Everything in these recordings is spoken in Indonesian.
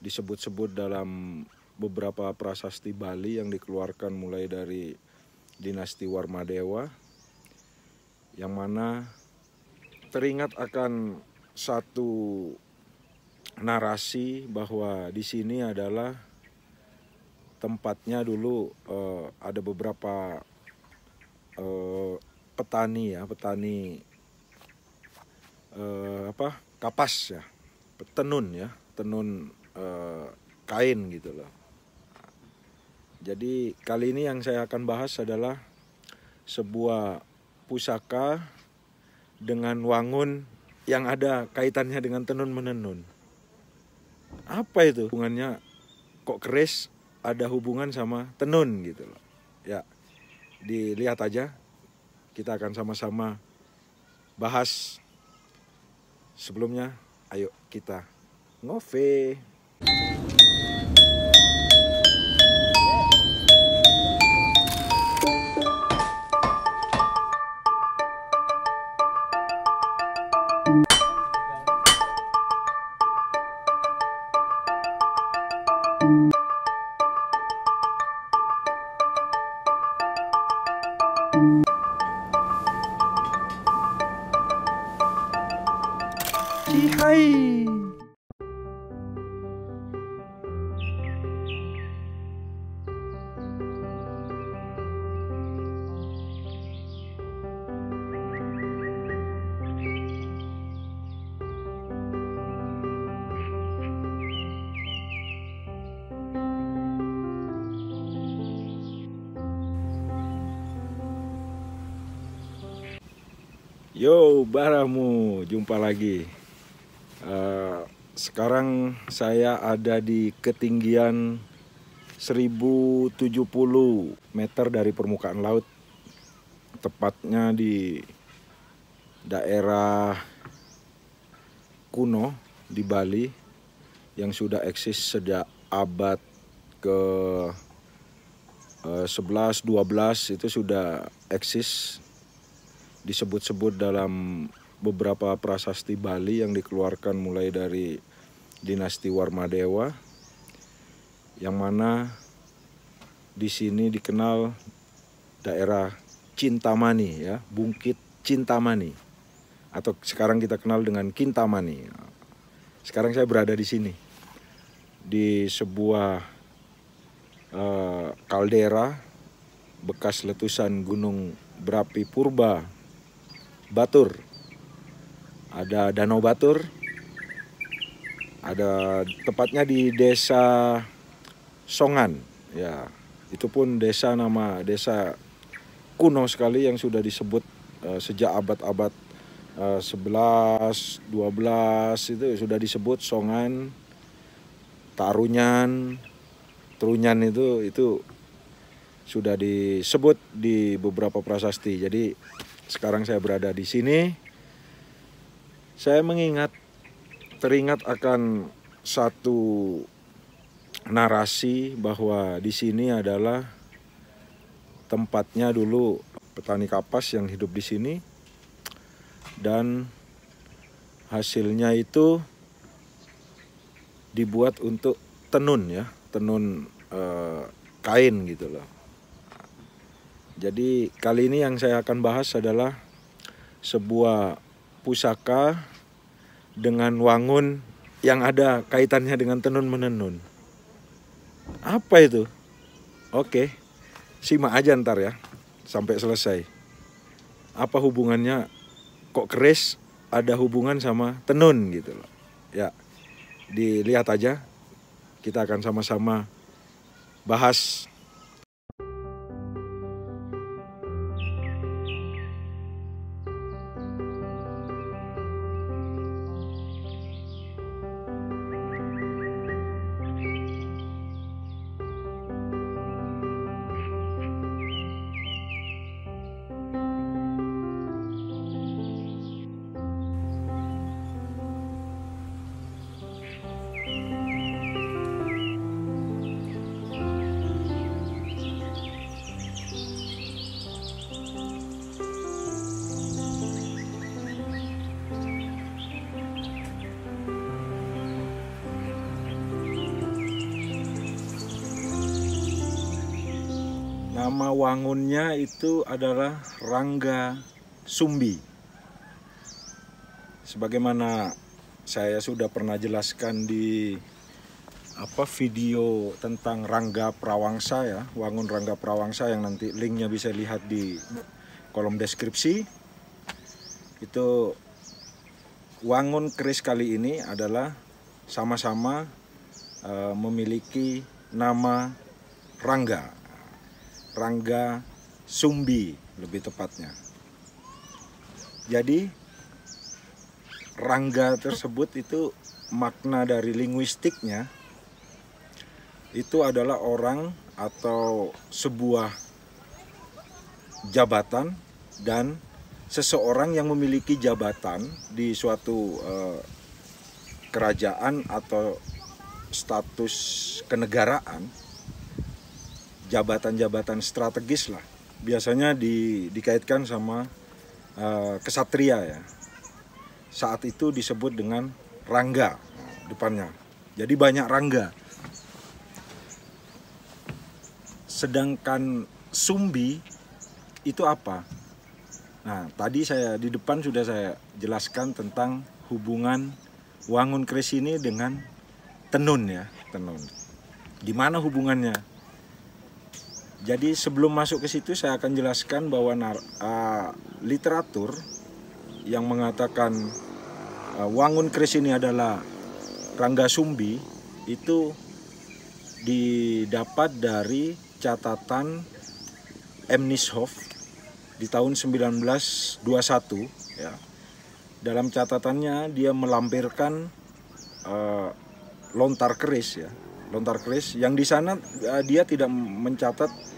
disebut-sebut dalam beberapa prasasti Bali yang dikeluarkan mulai dari dinasti Warmadewa, yang mana teringat akan satu narasi bahwa di sini adalah tempatnya dulu ada beberapa petani kapas ya, tenun kain gitu loh. Jadi kali ini yang saya akan bahas adalah sebuah pusaka dengan wangun yang ada kaitannya dengan tenun menenun. Apa itu hubungannya, kok keris ada hubungan sama tenun gitu loh. Ya, dilihat aja, kita akan sama-sama bahas. Sebelumnya, ayo kita ngove. Hai. Yo, Baramu, jumpa lagi. Sekarang saya ada di ketinggian 1070 meter dari permukaan laut, tepatnya di daerah kuno di Bali yang sudah eksis sejak abad ke 11-12 itu sudah eksis, disebut-sebut dalam beberapa prasasti Bali yang dikeluarkan mulai dari dinasti Warmadewa, yang mana di sini dikenal daerah Cintamani ya, Bukit Cintamani, atau sekarang kita kenal dengan Kintamani. Sekarang saya berada di sini di sebuah kaldera bekas letusan gunung berapi purba Batur. Ada Danau Batur, ada tepatnya di desa Songan ya, itu pun nama desa kuno sekali yang sudah disebut sejak abad-abad 11, 12 itu sudah disebut Songan. Trunyan itu sudah disebut di beberapa prasasti. Jadi sekarang saya berada di sini, saya teringat akan satu narasi bahwa di sini adalah tempatnya dulu petani kapas yang hidup di sini, dan hasilnya itu dibuat untuk tenun kain gitu loh. Jadi kali ini yang saya akan bahas adalah sebuah pusaka dengan wangun yang ada kaitannya dengan tenun menenun. Apa itu? Oke, simak aja ntar ya sampai selesai. Apa hubungannya, kok keris ada hubungan sama tenun gitu loh. Ya, dilihat aja, kita akan sama-sama bahas. Nama wangunnya itu adalah Rangga Sumbi. Sebagaimana saya sudah pernah jelaskan di video tentang Rangga Prawangsa ya, wangun Rangga Prawangsa yang nanti linknya bisa lihat di kolom deskripsi. Itu wangun keris kali ini adalah sama-sama memiliki nama Rangga Sumbi lebih tepatnya. Jadi Rangga tersebut itu makna dari linguistiknya itu adalah orang atau sebuah jabatan dan seseorang yang memiliki jabatan di suatu kerajaan atau status kenegaraan, jabatan-jabatan strategis lah. Biasanya dikaitkan sama kesatria ya. Saat itu disebut dengan Rangga depannya. Jadi banyak Rangga. Sedangkan Sumbi itu apa? Nah, tadi saya di depan sudah saya jelaskan tentang hubungan wangun keris ini dengan tenun ya, tenun. Gimana hubungannya? Jadi sebelum masuk ke situ saya akan jelaskan bahwa literatur yang mengatakan wangun keris ini adalah Rangga Sumbi itu didapat dari catatan M. Nieshoff di tahun 1921 ya. Dalam catatannya dia melampirkan lontar keris ya, lontar keris yang di sana dia tidak mencatat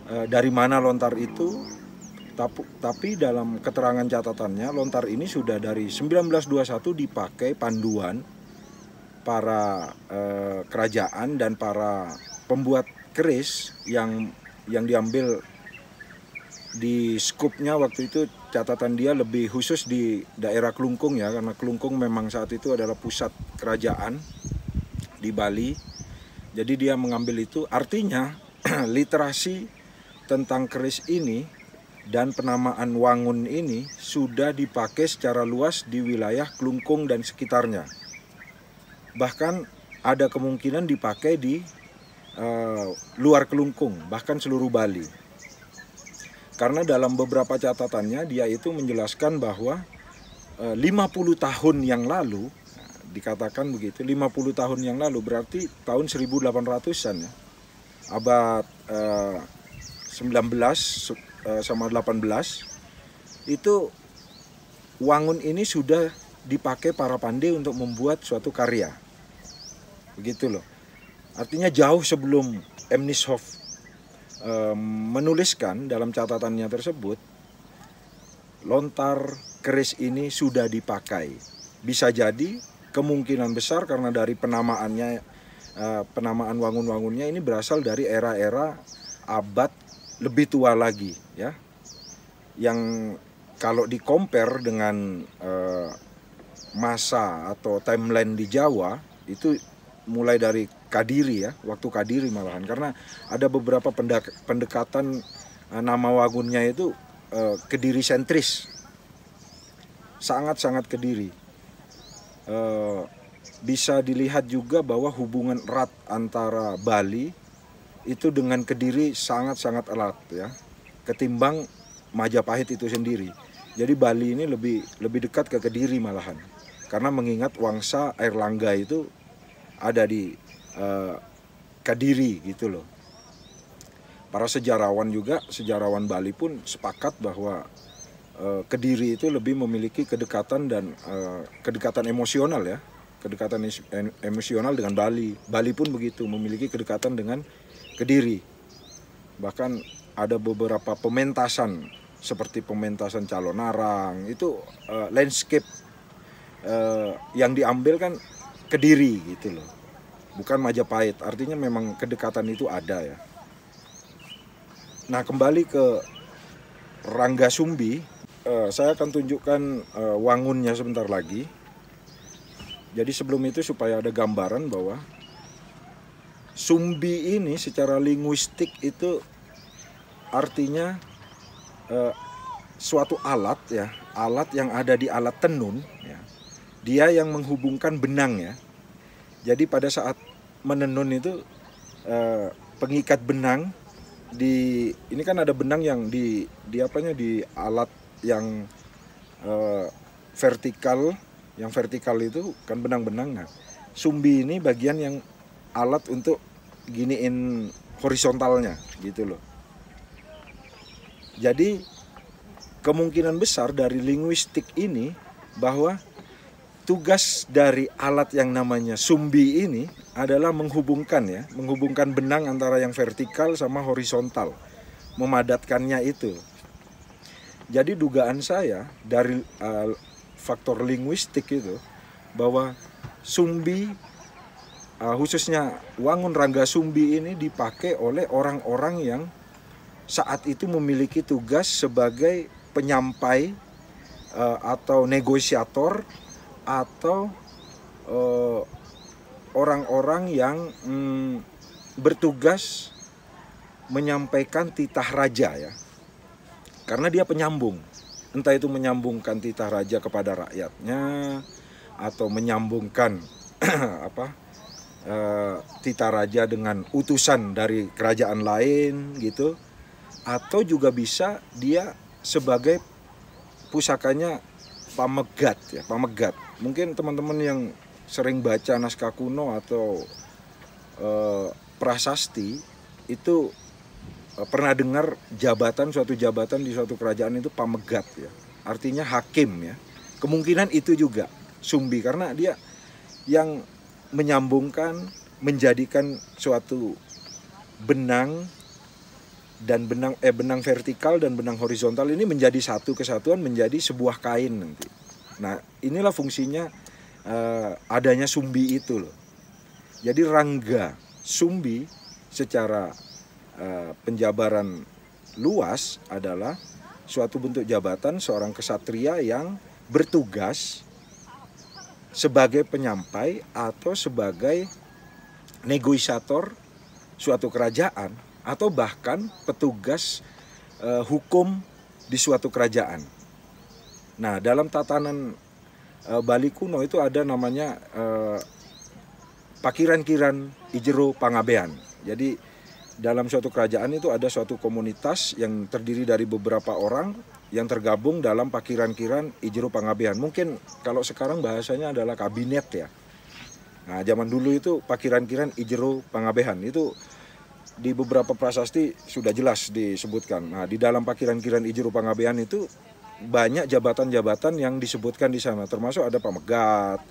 dari mana lontar itu, tapi dalam keterangan catatannya lontar ini sudah dari 1921 dipakai panduan para kerajaan dan para pembuat keris yang diambil di skupnya waktu itu. Catatan dia lebih khusus di daerah Kelungkung ya, karena Kelungkung memang saat itu adalah pusat kerajaan di Bali. Jadi dia mengambil itu, artinya literasi tentang keris ini dan penamaan wangun ini sudah dipakai secara luas di wilayah Kelungkung dan sekitarnya. Bahkan ada kemungkinan dipakai di luar Kelungkung, bahkan seluruh Bali. Karena dalam beberapa catatannya dia itu menjelaskan bahwa 50 tahun yang lalu, dikatakan begitu, 50 tahun yang lalu berarti tahun 1800-an ya, abad 19 sama 18, itu wangun ini sudah dipakai para pandai untuk membuat suatu karya. Begitu loh. Artinya jauh sebelum M. Nieshoff menuliskan dalam catatannya tersebut, lontar keris ini sudah dipakai. Bisa jadi kemungkinan besar karena dari penamaannya, penamaan wangun-wangunnya ini berasal dari era-era abad lebih tua lagi ya, yang kalau di-compare dengan masa atau timeline di Jawa itu mulai dari Kadiri ya, waktu Kadiri malahan, karena ada beberapa pendekatan nama wangunnya itu Kediri sentris, sangat-sangat Kediri. Bisa dilihat juga bahwa hubungan erat antara Bali itu dengan Kediri sangat-sangat erat ya, ketimbang Majapahit itu sendiri. Jadi Bali ini lebih dekat ke Kediri malahan, karena mengingat Wangsa Airlangga itu ada di Kadiri gitu loh. Para sejarawan juga, sejarawan Bali pun sepakat bahwa Kediri itu lebih memiliki kedekatan dan kedekatan emosional ya, kedekatan emosional dengan Bali. Bali pun begitu, memiliki kedekatan dengan Kediri. Bahkan ada beberapa pementasan seperti pementasan Calonarang itu landscape yang diambil kan Kediri gitu loh, bukan Majapahit. Artinya memang kedekatan itu ada ya. Nah, kembali ke Rangga Sumbi, saya akan tunjukkan wangunnya sebentar lagi. Jadi sebelum itu supaya ada gambaran bahwa Sumbi ini secara linguistik itu artinya suatu alat ya, alat yang ada di alat tenun ya. Dia yang menghubungkan benang ya. Jadi pada saat menenun itu pengikat benang ini kan ada benang yang di alat yang vertikal, yang vertikal itu kan benang-benang. Nah, sumbi ini bagian yang alat untuk giniin horizontalnya gitu loh. Jadi kemungkinan besar dari linguistik ini bahwa tugas dari alat yang namanya sumbi ini adalah menghubungkan benang antara yang vertikal sama horizontal, memadatkannya itu. Jadi dugaan saya dari faktor linguistik itu bahwa sumbi, khususnya wangun rangga sumbi ini dipakai oleh orang-orang yang saat itu memiliki tugas sebagai penyampai atau negosiator atau orang-orang yang bertugas menyampaikan titah raja ya. Karena dia penyambung, entah itu menyambungkan titah raja kepada rakyatnya atau menyambungkan titah raja dengan utusan dari kerajaan lain gitu, atau juga bisa dia sebagai pusakanya pamegat ya, pamegat. Mungkin teman-teman yang sering baca naskah kuno atau prasasti itu pernah dengar suatu jabatan di suatu kerajaan itu pamegat ya. Artinya hakim ya. Kemungkinan itu juga sumbi karena dia yang menyambungkan, menjadikan suatu benang dan benang vertikal dan benang horizontal ini menjadi satu kesatuan, menjadi sebuah kain nanti. Nah, inilah fungsinya adanya sumbi itu loh. Jadi rangga sumbi secara penjabaran luas adalah suatu bentuk jabatan seorang kesatria yang bertugas sebagai penyampai atau sebagai negosiator suatu kerajaan atau bahkan petugas hukum di suatu kerajaan. Nah, dalam tatanan Bali kuno itu ada namanya Pakiran-kiran Ijero Pangabean. Jadi dalam suatu kerajaan itu ada suatu komunitas yang terdiri dari beberapa orang yang tergabung dalam Pakiran-kiran Ijero Pangabean. Mungkin kalau sekarang bahasanya adalah kabinet ya. Nah, zaman dulu itu Pakiran-kiran Ijero Pangabean itu di beberapa prasasti sudah jelas disebutkan. Nah, di dalam Pakiran-kiran Ijero Pangabean itu banyak jabatan-jabatan yang disebutkan di sana, termasuk ada pamegat,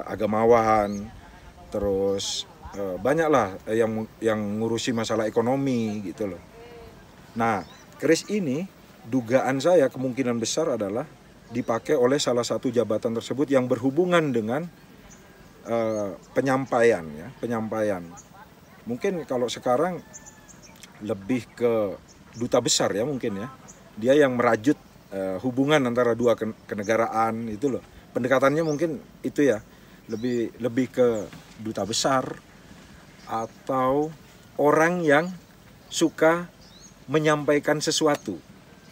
agamawan, terus banyaklah yang ngurusi masalah ekonomi gitu loh. Nah, keris ini dugaan saya kemungkinan besar adalah dipakai oleh salah satu jabatan tersebut yang berhubungan dengan penyampaian ya, penyampaian. Mungkin kalau sekarang lebih ke duta besar ya mungkin ya. Dia yang merajut hubungan antara dua kenegaraan itu loh. Pendekatannya mungkin itu ya. Lebih ke duta besar atau orang yang suka menyampaikan sesuatu.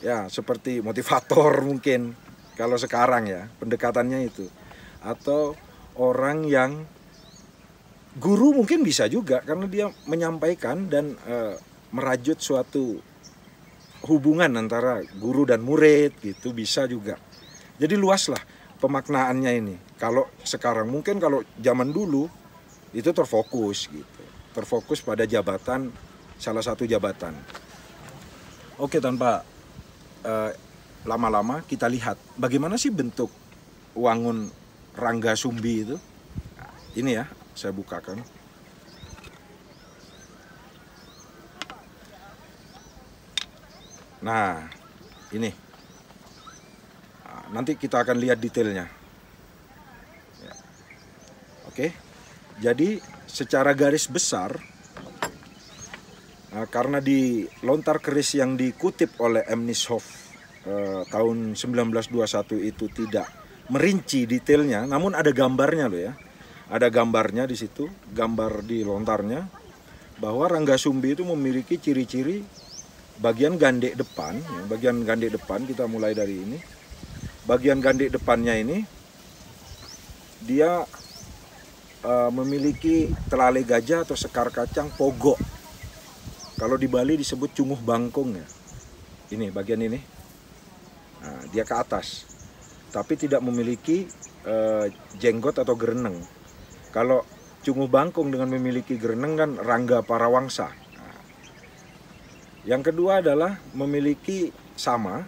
Ya, seperti motivator mungkin kalau sekarang ya, pendekatannya itu. Atau orang yang guru mungkin bisa juga karena dia menyampaikan dan merajut suatu hubungan antara guru dan murid gitu, bisa juga. Jadi luas lah pemaknaannya ini. Kalau sekarang mungkin kalau zaman dulu itu terfokus gitu. Terfokus pada jabatan, salah satu jabatan. Oke, tanpa lama-lama kita lihat bagaimana sih bentuk wangun rangga sumbi itu. Nah, ini ya, saya bukakan. Nah, ini. Nah, nanti kita akan lihat detailnya. Ya. Oke. Jadi secara garis besar, karena di lontar keris yang dikutip oleh M. Nieshoff tahun 1921 itu tidak merinci detailnya, namun ada gambarnya loh ya. Ada gambarnya di situ, gambar di lontarnya, bahwa rangga sumbi itu memiliki ciri-ciri bagian gandek depan, ya, bagian gandek depan kita mulai dari ini. Bagian gandek depannya ini dia memiliki telalai gajah atau sekar kacang pogok. Kalau di Bali disebut cunguh bangkung ya. Ini bagian ini. Nah, dia ke atas. Tapi tidak memiliki jenggot atau gereneng. Kalau cunguh bangkung dengan memiliki gereneng kan Rangga Parawangsa. Nah, yang kedua adalah memiliki sama,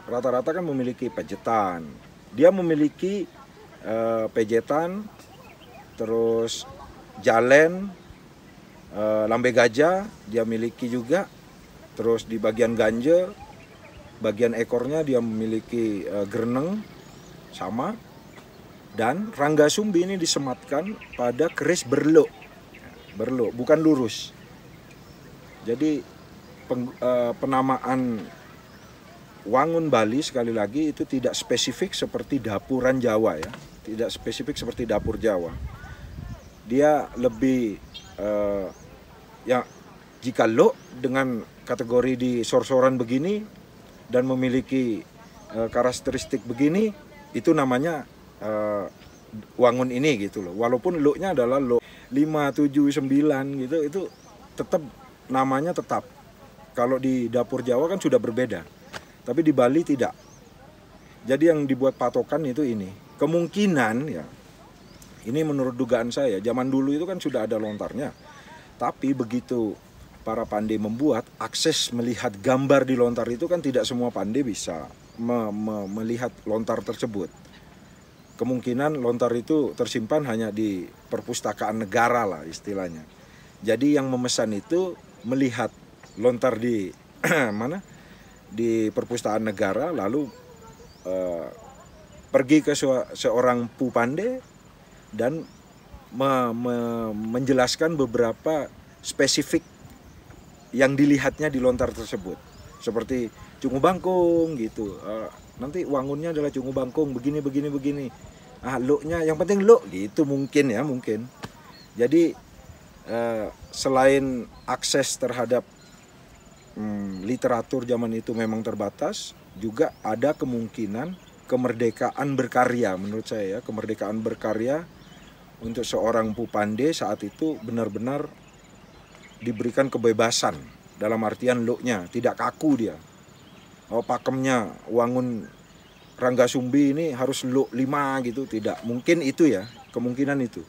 rata-rata kan memiliki pejetan. Dia memiliki pejetan, terus jalen, lambe gajah dia miliki juga. Terus di bagian ganja, bagian ekornya dia memiliki gereneng sama. Dan Rangga Sumbi ini disematkan pada keris berlok, bukan lurus. Jadi penamaan wangun Bali sekali lagi itu tidak spesifik seperti dapuran Jawa ya, tidak spesifik seperti dapur Jawa. Dia lebih ya, jika lo dengan kategori di sor-soran begini dan memiliki karakteristik begini, itu namanya wangun ini gitu loh. Walaupun lo-nya adalah lo 5, 7, 9 gitu, itu tetap namanya tetap. Kalau di dapur Jawa kan sudah berbeda. Tapi di Bali tidak. Jadi yang dibuat patokan itu ini. Kemungkinan ya, ini menurut dugaan saya, zaman dulu itu kan sudah ada lontarnya. Tapi begitu para pandai membuat, akses melihat gambar di lontar itu kan tidak semua pandai bisa melihat lontar tersebut. Kemungkinan lontar itu tersimpan hanya di perpustakaan negara lah istilahnya. Jadi yang memesan itu melihat lontar di mana? Di perpustakaan negara, lalu pergi ke seorang pu pandai dan menjelaskan beberapa spesifik yang dilihatnya di lontar tersebut. Seperti cunguh bangkung gitu. Nanti wangunnya adalah cunguh bangkung begini. Lo-nya yang penting lo gitu mungkin ya, mungkin. Jadi selain akses terhadap literatur zaman itu memang terbatas, juga ada kemungkinan kemerdekaan berkarya menurut saya ya, kemerdekaan berkarya untuk seorang pu pandai saat itu benar-benar diberikan kebebasan dalam artian lo-nya tidak kaku dia. Oh, pakemnya wangun Rangga Sumbi ini harus lo 5 gitu, tidak. Mungkin itu ya, kemungkinan itu.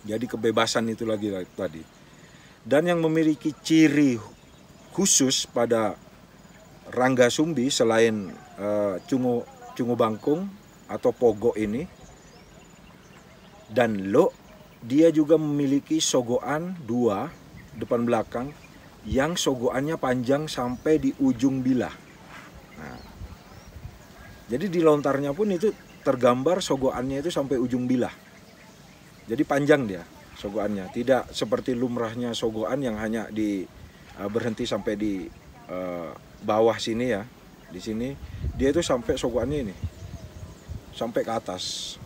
Jadi kebebasan itu lagi tadi. Dan yang memiliki ciri khusus pada Rangga Sumbi selain cunguh bangkung atau pogok ini dan lo, dia juga memiliki sogoan 2 depan belakang yang sogoannya panjang sampai di ujung bilah. Nah, jadi di lontarnya pun itu tergambar sogoannya itu sampai ujung bilah. Jadi panjang dia sogoannya, tidak seperti lumrahnya sogoan yang hanya berhenti sampai di bawah sini ya. Di sini dia itu sampai sogoannya ini sampai ke atas.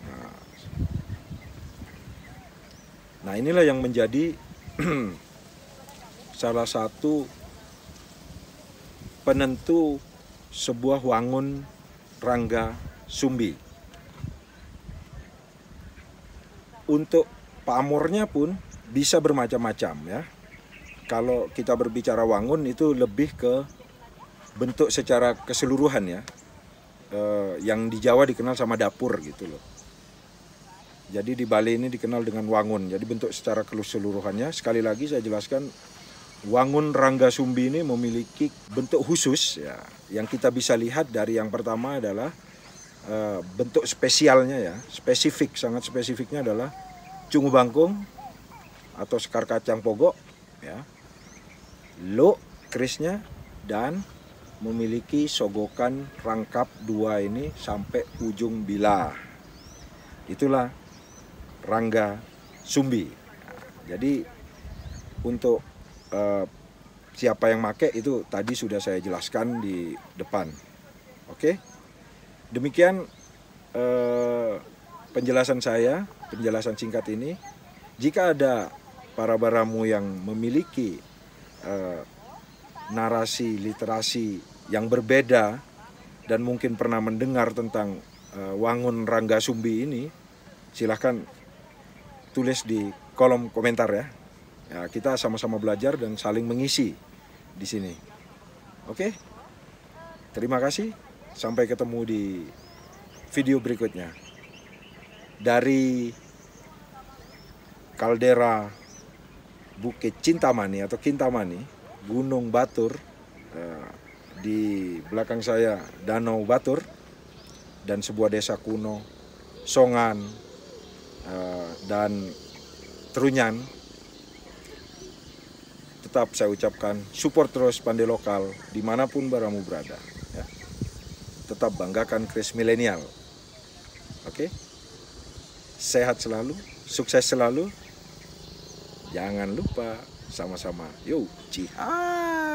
Nah, inilah yang menjadi salah satu penentu sebuah wangun Rangga Sumbi. Untuk pamornya pun bisa bermacam-macam ya. Kalau kita berbicara wangun itu lebih ke bentuk secara keseluruhan ya. Yang di Jawa dikenal sama dapur gitu loh. Jadi di Bali ini dikenal dengan wangun. Jadi bentuk secara keseluruhannya, sekali lagi saya jelaskan, wangun Rangga Sumbi ini memiliki bentuk khusus ya. Yang kita bisa lihat dari yang pertama adalah bentuk spesialnya ya, spesifik, sangat spesifiknya adalah cunguh bangkung atau sekar kacang pogok ya, lo kerisnya, dan memiliki sogokan rangkap 2 ini sampai ujung bilah. Itulah Rangga Sumbi. Nah, jadi untuk siapa yang make itu tadi sudah saya jelaskan di depan. Oke, demikian penjelasan saya, penjelasan singkat ini. Jika ada para baramu yang memiliki narasi literasi yang berbeda dan mungkin pernah mendengar tentang Wangun Ranggasumbi ini, silahkan tulis di kolom komentar ya. Ya, kita sama-sama belajar dan saling mengisi di sini. Oke? Terima kasih. Sampai ketemu di video berikutnya. Dari kaldera Bukit Cintamani atau Kintamani, Gunung Batur, di belakang saya Danau Batur, dan sebuah desa kuno, Songan, dan Trunyan. Tetap saya ucapkan support terus Pandai Lokal dimanapun baramu berada ya. Tetap banggakan Kris Milenial. Oke? Sehat selalu, sukses selalu. Jangan lupa sama-sama yuk jihad.